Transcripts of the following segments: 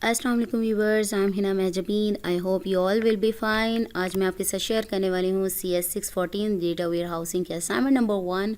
अस्सलाम वालेकुम viewers, I am Hina Mahjabeen. I hope you all will be fine. आज मैं आपके साथ शेयर करने वाली हूँ CS614 डेटा वेयर हाउसिंग के असाइनमेंट नंबर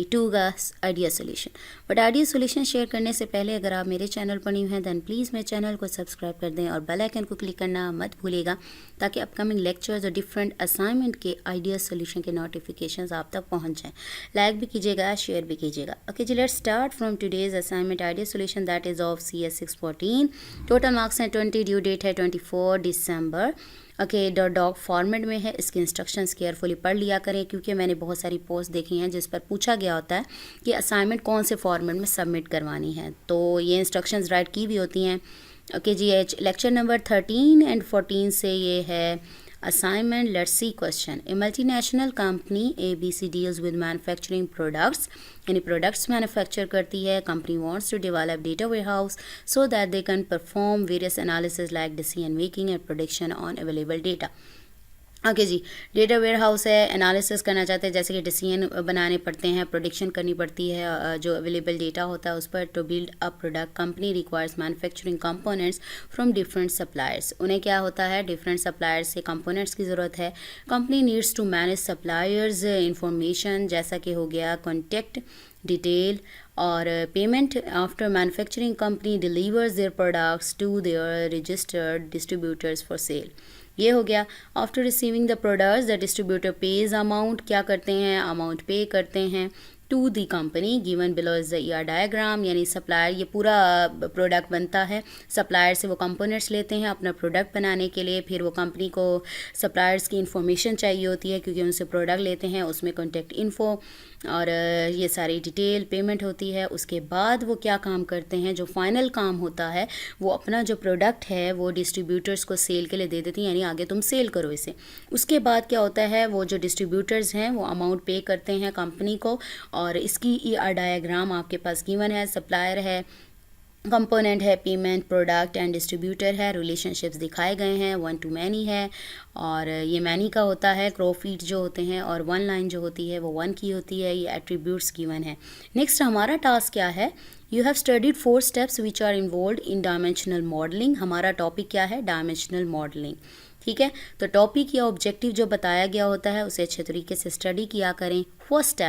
2 का idea solution. But idea solution share करने से पहले अगर आप मेरे चैनल पर न्यू हैं दैन प्लीज़ मेरे चैनल को सब्सक्राइब कर दें और बेल आइकन को क्लिक करना मत भूलिएगा ताकि अपकमिंग लेक्चर्स और डिफरेंट असाइनमेंट के आइडिया सोल्यूशन के नोटिफिकेशन आप तक पहुँच जाएँ। लाइक भी कीजिएगा, शेयर भी कीजिएगा। ओके जी, let's start from today's assignment idea solution that is of CS614। Total marks हैं 20, ड्यू डेट है 24 दिसंबर। ओके, डॉक फॉर्मेट में है। इसके इंस्ट्रक्शंस केयरफुली पढ़ लिया करें क्योंकि मैंने बहुत सारी पोस्ट देखी हैं जिस पर पूछा गया होता है कि असाइनमेंट कौन से फॉर्मेट में सबमिट करवानी है, तो ये इंस्ट्रक्शंस राइट की भी होती हैं। ओके जी, लेक्चर नंबर 13 एंड 14 से ये है assignment. Let's see question. A multinational company ABC deals with manufacturing products. यानी प्रोडक्ट्स मैन्युफैक्चर करती है। Company wants to develop data warehouse so that they can perform various analysis like decision making and prediction on available data. Okay जी, data warehouse है, analysis करना चाहते हैं जैसे कि डिसीजन बनाने पड़ते हैं, प्रोडिक्शन करनी पड़ती है जो अवेलेबल डेटा होता है उस पर। To build a product company requires manufacturing components from different suppliers. उन्हें क्या होता है, डिफरेंट सप्लायर्स से कंपोनेंट्स की ज़रूरत है। Company needs to manage suppliers information जैसा कि हो गया कॉन्टेक्ट डिटेल और payment. After manufacturing company delivers their products to their registered distributors for sale. ये हो गया। After receiving the products the distributor pays amount, क्या करते हैं, अमाउंट पे करते हैं to the company. Given below is the ER diagram, यानी supplier, ये पूरा प्रोडक्ट बनता है। सप्लायर से वो कंपोनेंट्स लेते हैं अपना प्रोडक्ट बनाने के लिए, फिर वो कंपनी को सप्लायर्स की इन्फॉर्मेशन चाहिए होती है क्योंकि उनसे प्रोडक्ट लेते हैं, उसमें कॉन्टेक्ट इन्फो और ये सारी डिटेल पेमेंट होती है। उसके बाद वो क्या काम करते हैं, जो फाइनल काम होता है वो अपना जो प्रोडक्ट है वो डिस्ट्रीब्यूटर्स को सेल के लिए दे देती हैं, यानी आगे तुम सेल करो इसे। उसके बाद क्या होता है, वो जो डिस्ट्रीब्यूटर्स हैं वो अमाउंट पे करते हैं कंपनी को। और इसकी ईआर डायग्राम आपके पास गिवन है। सप्लायर है, कंपोनेंट है, पेमेंट, प्रोडक्ट एंड डिस्ट्रीब्यूटर है। रिलेशनशिप्स दिखाए गए हैं, 1 to many है और ये मैनी का होता है। क्रॉफीट जो होते हैं और 1 लाइन जो होती है वो 1 की होती है। ये एट्रीब्यूट्स गिवन है। नेक्स्ट हमारा टास्क क्या है, you have studied 4 steps which are involve in dimensional modelling. हमारा टॉपिक क्या है, डायमेंशनल मॉडलिंग। ठीक है, तो टॉपिक या ऑब्जेक्टिव जो बताया गया होता है उसे अच्छे तरीके से स्टडी किया करें। फर्स्ट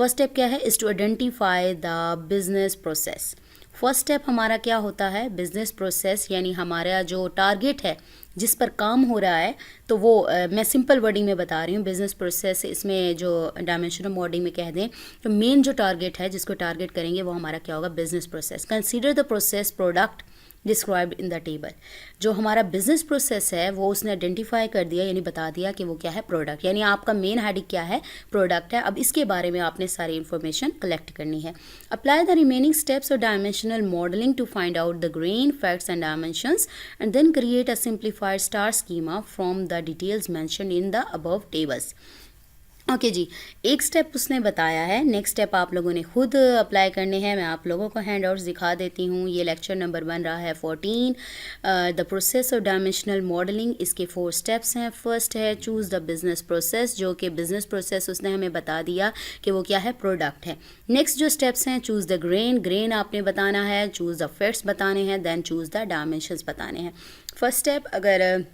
स्टेप क्या है, is to identify the business process. First step हमारा क्या होता है, बिजनेस प्रोसेस, यानी हमारा जो टारगेट है जिस पर काम हो रहा है, तो वो मैं सिंपल वर्डिंग में बता रही हूँ। बिजनेस प्रोसेस इसमें जो डायमेंशनल मॉडलिंग में कह दें तो मेन जो टारगेट है जिसको टारगेट करेंगे वो हमारा क्या होगा, business process. Consider the process product described in the table. जो हमारा बिजनेस प्रोसेस है वो उसने आइडेंटिफाई कर दिया, यानी बता दिया कि वो क्या है, प्रोडक्ट। यानी आपका मेन हेडिंग क्या है, प्रोडक्ट है। अब इसके बारे में आपने सारी इन्फॉर्मेशन कलेक्ट करनी है। Apply the remaining steps of dimensional modelling to find out the grain facts and dimensions and then create a simplified star schema from the details mentioned in the above tables. Okay जी, एक step उसने बताया है, next step आप लोगों ने खुद apply करने हैं। मैं आप लोगों को हैंड आउट्स दिखा देती हूँ। ये लेक्चर नंबर बन रहा है 14, the process of dimensional modelling. इसके 4 स्टेप्स हैं। फर्स्ट है चूज़ द बिजनेस प्रोसेस, जो कि बिजनेस प्रोसेस उसने हमें बता दिया कि वो क्या है, प्रोडक्ट है। नेक्स्ट जो स्टेप्स हैं, चूज़ द ग्रेन आपने बताना है, चूज़ द फैक्ट्स बताने हैं, देन चूज़ द डायमेंशंस बताने हैं। फर्स्ट स्टेप अगर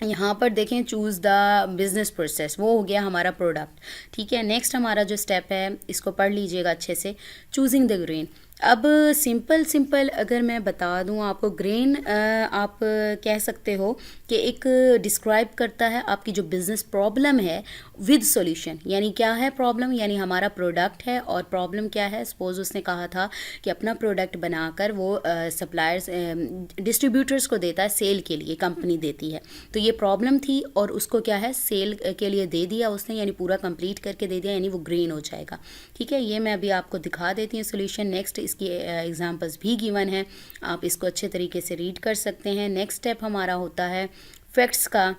यहाँ पर देखें, चूज़ द बिजनेस प्रोसेस, वो हो गया हमारा प्रोडक्ट। ठीक है, नेक्स्ट हमारा जो स्टेप है इसको पढ़ लीजिएगा अच्छे से, चूजिंग द ग्रेन। अब सिंपल अगर मैं बता दूं आपको, ग्रेन आप कह सकते हो कि एक डिस्क्राइब करता है आपकी जो बिज़नेस प्रॉब्लम है विद सॉल्यूशन। यानी क्या है प्रॉब्लम, यानी हमारा प्रोडक्ट है और प्रॉब्लम क्या है। सपोज उसने कहा था कि अपना प्रोडक्ट बनाकर वो सप्लायर्स डिस्ट्रीब्यूटर्स को देता है सेल के लिए, कंपनी देती है, तो ये प्रॉब्लम थी और उसको क्या है, सेल के लिए दे दिया उसने, यानी पूरा कंप्लीट करके दे दिया, यानी वो ग्रेन हो जाएगा। ठीक है, ये मैं अभी आपको दिखा देती हूँ सोल्यूशन। नेक्स्ट इसकी एग्जांपल्स भी गिवन है, आप इसको अच्छे तरीके से रीड कर सकते हैं। नेक्स्ट स्टेप हमारा होता है फैक्ट्स का।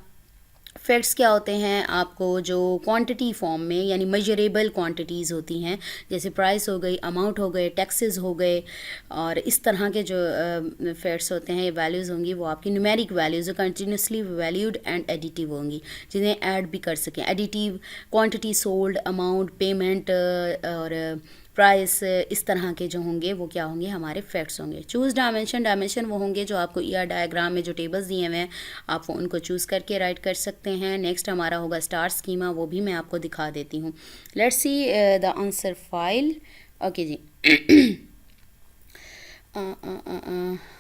फैक्ट्स क्या होते हैं, आपको जो क्वांटिटी फॉर्म में, यानी मेजरेबल क्वांटिटीज़ होती हैं, जैसे प्राइस हो गई, अमाउंट हो गए, टैक्सेस हो गए, और इस तरह के जो फैक्ट्स होते हैं, वैल्यूज़ होंगी वो आपकी numeric values continuously valued and additive होंगी, जिन्हें ऐड भी कर सकें। Additive quantity sold, amount, payment और प्राइस, इस तरह के जो होंगे वो क्या होंगे, हमारे फैक्ट्स होंगे। चूज़ डायमेंशन, डायमेंशन वो होंगे जो आपको ईआर डायग्राम में जो टेबल्स दिए हुए हैं आप वो उनको चूज़ करके राइट कर सकते हैं। नेक्स्ट हमारा होगा स्टार स्कीमा, वो भी मैं आपको दिखा देती हूँ। Let's see the answer file. Okay जी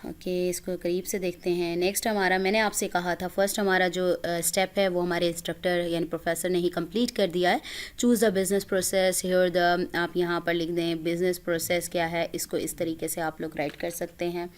ओके इसको करीब से देखते हैं। नेक्स्ट हमारा, मैंने आपसे कहा था फर्स्ट हमारा जो स्टेप है वो हमारे इंस्ट्रक्टर यानी प्रोफेसर ने ही कंप्लीट कर दिया है। Choose the business process, here the, आप यहाँ पर लिख दें बिज़नेस प्रोसेस क्या है, इसको इस तरीके से आप लोग राइट कर सकते हैं।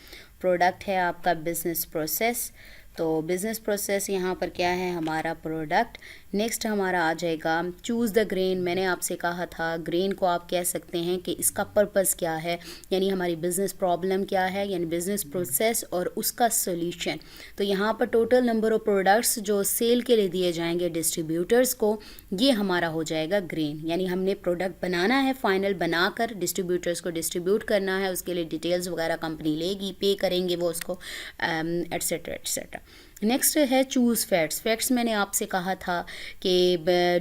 प्रोडक्ट है आपका बिज़नेस प्रोसेस, तो बिज़नेस प्रोसेस यहाँ पर क्या है, हमारा प्रोडक्ट। नेक्स्ट हमारा आ जाएगा चूज़ द ग्रेन, मैंने आपसे कहा था ग्रेन को आप कह सकते हैं कि इसका पर्पस क्या है, यानी हमारी बिज़नेस प्रॉब्लम क्या है, यानी बिज़नेस प्रोसेस और उसका सोल्यूशन। तो यहाँ पर टोटल नंबर ऑफ़ प्रोडक्ट्स जो सेल के लिए दिए जाएंगे डिस्ट्रीब्यूटर्स को, ये हमारा हो जाएगा ग्रेन। यानी हमने प्रोडक्ट बनाना है, फाइनल बनाकर डिस्ट्रीब्यूटर्स को डिस्ट्रीब्यूट करना है, उसके लिए डिटेल्स वगैरह कंपनी लेगी, पे करेंगे वो उसको, एट्सेट्रा एट्सेट्रा। नेक्स्ट है चूज़ फैक्ट्स। फैक्ट्स मैंने आपसे कहा था कि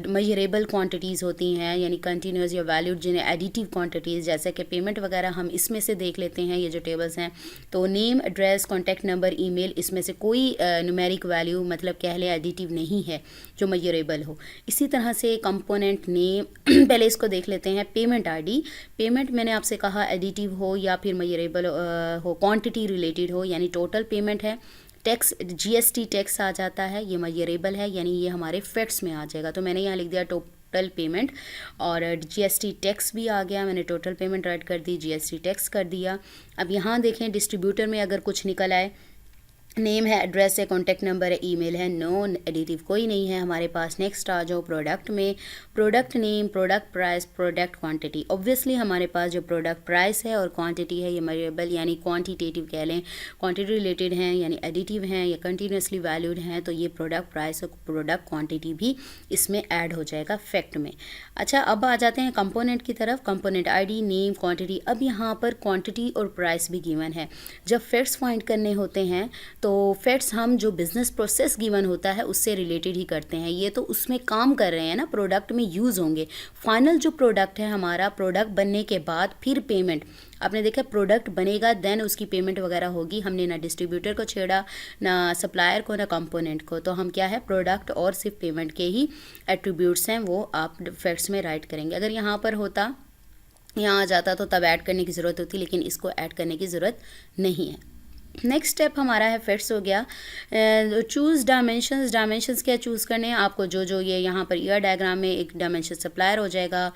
मेजरेबल क्वांटिटीज़ होती हैं, यानी कंटिन्यूस या वैल्यूड, जिन्हें एडिटिव क्वांटिटीज़, जैसे कि पेमेंट वगैरह हम इसमें से देख लेते हैं, ये जो टेबल्स हैं। तो name, address, contact number, email, इसमें से कोई न्यूमेरिक वैल्यू मतलब कह लें एडिटिव नहीं है जो मेजरेबल हो। इसी तरह से कंपोनेंट नेम पहले इसको देख लेते हैं। पेमेंट आईडी, पेमेंट मैंने आपसे कहा एडिटिव हो या फिर मेजरेबल हो, क्वांटिटी रिलेटेड हो, यानी टोटल पेमेंट है। टैक्स, जीएसटी टैक्स आ जाता है, ये मेजरेबल है, यानी ये हमारे फैक्ट्स में आ जाएगा। तो मैंने यहाँ लिख दिया टोटल पेमेंट, और जीएसटी टैक्स भी आ गया, मैंने टोटल पेमेंट राइट कर दी, जीएसटी टैक्स कर दिया। अब यहाँ देखें डिस्ट्रीब्यूटर में अगर कुछ निकल आए, नेम है, एड्रेस है, कॉन्टैक्ट नंबर है, ईमेल है, नो एडिटिव कोई नहीं है हमारे पास। नेक्स्ट आ जाओ प्रोडक्ट में, product name, product price, product quantity. Obviously हमारे पास जो प्रोडक्ट प्राइस है और क्वांटिटी है ये मेजरेबल यानी क्वांटिटेटिव कह लें, क्वांटिटी रिलेटेड हैं यानी एडिटिव हैं या कंटिन्यूसली वैल्यूड हैं, तो ये प्रोडक्ट प्राइस और प्रोडक्ट क्वांटिटी भी इसमें ऐड हो जाएगा फैक्ट में। अच्छा, अब आ जाते हैं कंपोनेंट की तरफ। Component ID, name, quantity. अब यहाँ पर क्वांटिटी और प्राइस भी गिवन है। जब फैक्ट्स फाइंड करने होते हैं तो फैक्ट्स हम जो बिज़नेस प्रोसेस गिवन होता है उससे रिलेटेड ही करते हैं, ये तो उसमें काम कर रहे हैं ना, प्रोडक्ट में यूज़ होंगे। फाइनल जो प्रोडक्ट है हमारा, प्रोडक्ट बनने के बाद फिर पेमेंट, आपने देखा प्रोडक्ट बनेगा देन उसकी पेमेंट वगैरह होगी। हमने ना डिस्ट्रीब्यूटर को छेड़ा, ना सप्लायर को, ना कंपोनेंट को, तो हम क्या है प्रोडक्ट और सिर्फ पेमेंट के ही एट्रीब्यूट्स हैं वो आप फैक्ट्स में राइट करेंगे। अगर यहाँ पर होता, यहाँ आ जाता तो तब ऐड करने की ज़रूरत होती, लेकिन इसको ऐड करने की ज़रूरत नहीं है। नेक्स्ट स्टेप हमारा है फैक्ट्स हो गया। चूज़ डायमेंशंस, डायमेंशंस क्या चूज़ करने हैं आपको, जो ये यहाँ पर ईयर डायग्राम में एक डायमेंशन सप्लायर हो जाएगा,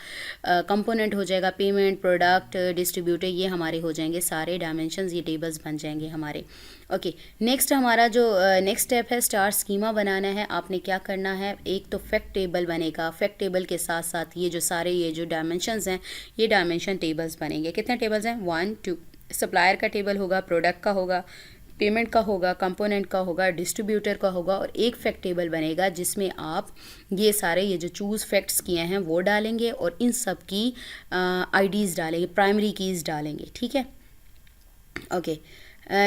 कंपोनेंट हो जाएगा, पेमेंट, प्रोडक्ट, डिस्ट्रीब्यूटर, ये हमारे हो जाएंगे सारे डायमेंशंस, ये टेबल्स बन जाएंगे हमारे। ओके, नेक्स्ट हमारा जो नेक्स्ट स्टेप है स्टार स्कीमा बनाना है। आपने क्या करना है, एक तो फैक्ट टेबल बनेगा, फैक्ट टेबल के साथ साथ ये जो सारे ये जो डायमेंशंस हैं ये डायमेंशन टेबल्स बनेंगे। कितने टेबल्स हैं, 1 2, सप्लायर का टेबल होगा, प्रोडक्ट का होगा, पेमेंट का होगा, कंपोनेंट का होगा, डिस्ट्रीब्यूटर का होगा, और एक फैक्ट टेबल बनेगा जिसमें आप ये सारे ये जो चूज़ फैक्ट्स किए हैं वो डालेंगे और इन सब की आईडीज़ डालेंगे, प्राइमरी कीज़ डालेंगे। ठीक है, ओके।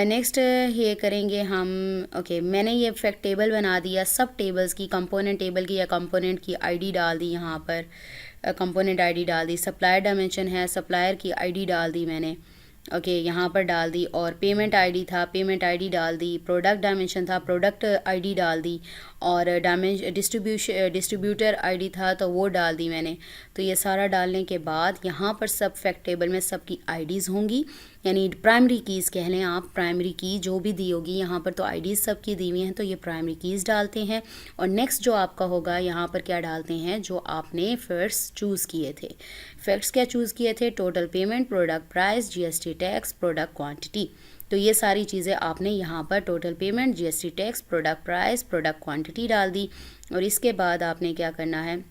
नेक्स्ट ये करेंगे हम, ओके मैंने ये फैक्ट टेबल बना दिया, सब टेबल्स की, कंपोनेंट टेबल की या कंपोनेंट की आईडी डाल दी, यहाँ पर कंपोनेंट आईडी डाल दी, सप्लायर डायमेंशन है, सप्लायर की आईडी डाल दी मैंने, ओके यहाँ पर डाल दी, और पेमेंट आईडी था, पेमेंट आईडी डाल दी, प्रोडक्ट डायमेंशन था, प्रोडक्ट आईडी डाल दी, और डिस्ट्रीब्यूटर आईडी था तो वो डाल दी मैंने। तो ये सारा डालने के बाद यहाँ पर सब फैक्ट टेबल में सबकी आईडीज़ होंगी, यानी प्राइमरी कीज़ कह लें आप, प्राइमरी की जो भी दी होगी यहाँ पर, तो आईडीज़ सबकी दी हुई हैं, तो ये प्राइमरी कीज़ डालते हैं। और नेक्स्ट जो आपका होगा यहाँ पर क्या डालते हैं, जो आपने फैक्ट्स चूज़ किए थे। फैक्ट्स क्या चूज़ किए थे, total payment, product price, GST tax, product quantity. तो ये सारी चीज़ें आपने यहाँ पर total payment, GST tax, product price, product quantity डाल दी, और इसके बाद आपने क्या करना है,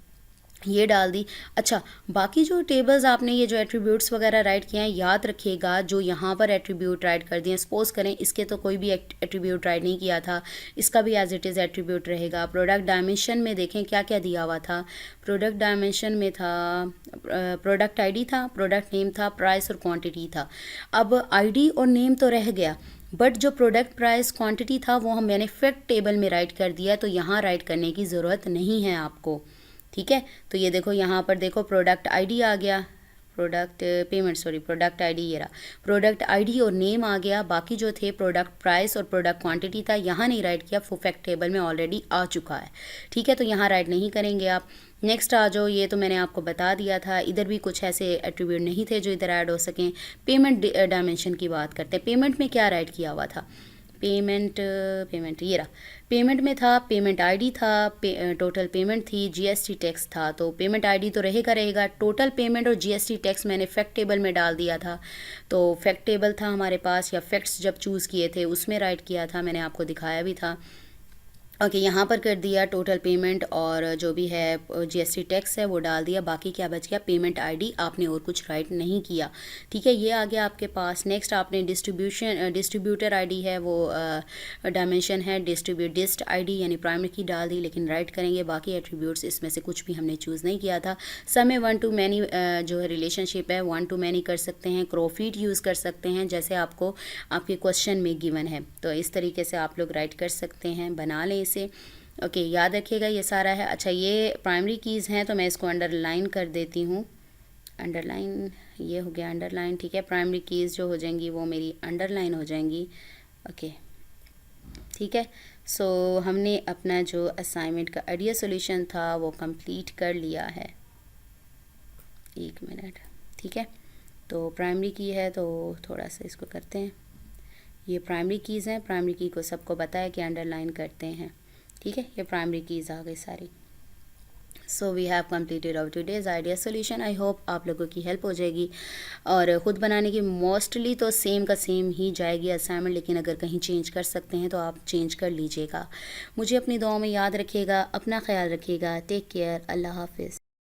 ये डाल दी। अच्छा, बाकी जो टेबल्स आपने ये जो एट्रीब्यूट्स वगैरह राइट किए हैं, याद रखिएगा जो यहाँ पर एट्रीब्यूट राइट कर दिए, सपोज करें इसके तो कोई भी एट्रीब्यूट राइट नहीं किया था, इसका भी एज इट इज़ एट्रीब्यूट रहेगा। प्रोडक्ट डायमेंशन में देखें क्या क्या दिया हुआ था, प्रोडक्ट डायमेंशन में था प्रोडक्ट आईडी था, प्रोडक्ट नेम था, प्राइस और क्वांटिटी था। अब आईडी और नेम तो रह गया, बट जो प्रोडक्ट प्राइस क्वांटिटी था वो मैंने फैक्ट टेबल में राइट कर दिया, तो यहाँ राइट करने की ज़रूरत नहीं है आपको। ठीक है, तो ये देखो यहाँ पर देखो प्रोडक्ट आईडी आ गया, product payment, sorry product ID, ये रहा प्रोडक्ट आईडी और नेम आ गया। बाकी जो थे प्रोडक्ट प्राइस और प्रोडक्ट क्वांटिटी था, यहाँ नहीं राइट किया, फैक्ट टेबल में ऑलरेडी आ चुका है, ठीक है, तो यहाँ राइट नहीं करेंगे आप। नेक्स्ट आ जाओ, ये तो मैंने आपको बता दिया था, इधर भी कुछ ऐसे एट्रीब्यूट नहीं थे जो इधर ऐड हो सकें। पेमेंट डायमेंशन की बात करते हैं। पेमेंट में क्या राइट किया हुआ था, पेमेंट ये रहा, पेमेंट में था पेमेंट आईडी था, टोटल पेमेंट थी, जीएसटी टैक्स था, तो पेमेंट आईडी तो रहेगा। टोटल पेमेंट और जीएसटी टैक्स मैंने फैक्ट टेबल में डाल दिया था, तो फैक्ट टेबल था हमारे पास, या फैक्ट्स जब चूज़ किए थे उसमें राइट किया था, मैंने आपको दिखाया भी था। ओके, यहाँ पर कर दिया टोटल पेमेंट और जो भी है जीएसटी टैक्स है वो डाल दिया। बाकी क्या बच गया, पेमेंट आईडी, आपने और कुछ राइट नहीं किया, ठीक है, ये आ गया आपके पास। नेक्स्ट आपने डिस्ट्रीब्यूटर आईडी है वो डायमेंशन है डिस्ट आईडी यानी प्राइमरी की डाल दी, लेकिन राइट करेंगे। बाकी एट्रीब्यूट्स इसमें से कुछ भी हमने चूज़ नहीं किया था। सब में 1 to many जो है रिलेशनशिप है 1 to many कर सकते हैं, क्रॉफीट यूज़ कर सकते हैं जैसे आपको आपके क्वेश्चन में गिवन है, तो इस तरीके से आप लोग राइट कर सकते हैं, बना लें इसे। ओके, याद रखिएगा ये सारा है। अच्छा, ये प्राइमरी कीज़ हैं तो मैं इसको अंडरलाइन कर देती हूँ, अंडरलाइन, ये हो गया अंडरलाइन, ठीक है। प्राइमरी कीज़ जो हो जाएंगी वो मेरी अंडरलाइन हो जाएंगी। ओके, ठीक है। सो हमने अपना जो असाइनमेंट का आइडिया सॉल्यूशन था वो कंप्लीट कर लिया है। 1 मिनट, ठीक है। तो प्राइमरी की है तो थोड़ा सा इसको करते हैं, ये प्राइमरी कीज़ हैं, प्राइमरी की को सबको बताया कि अंडरलाइन करते हैं, ठीक है। ये प्राइमरी कीज़ आ गई सारी। So we have completed our today's idea solution. I hope आप लोगों की हेल्प हो जाएगी, और ख़ुद बनाने की मोस्टली तो सेम का सेम ही जाएगी असाइनमेंट, लेकिन अगर कहीं चेंज कर सकते हैं तो आप चेंज कर लीजिएगा। मुझे अपनी दुआओं में याद रखिएगा, अपना ख्याल रखिएगा। टेक केयर, अल्लाह हाफिज़।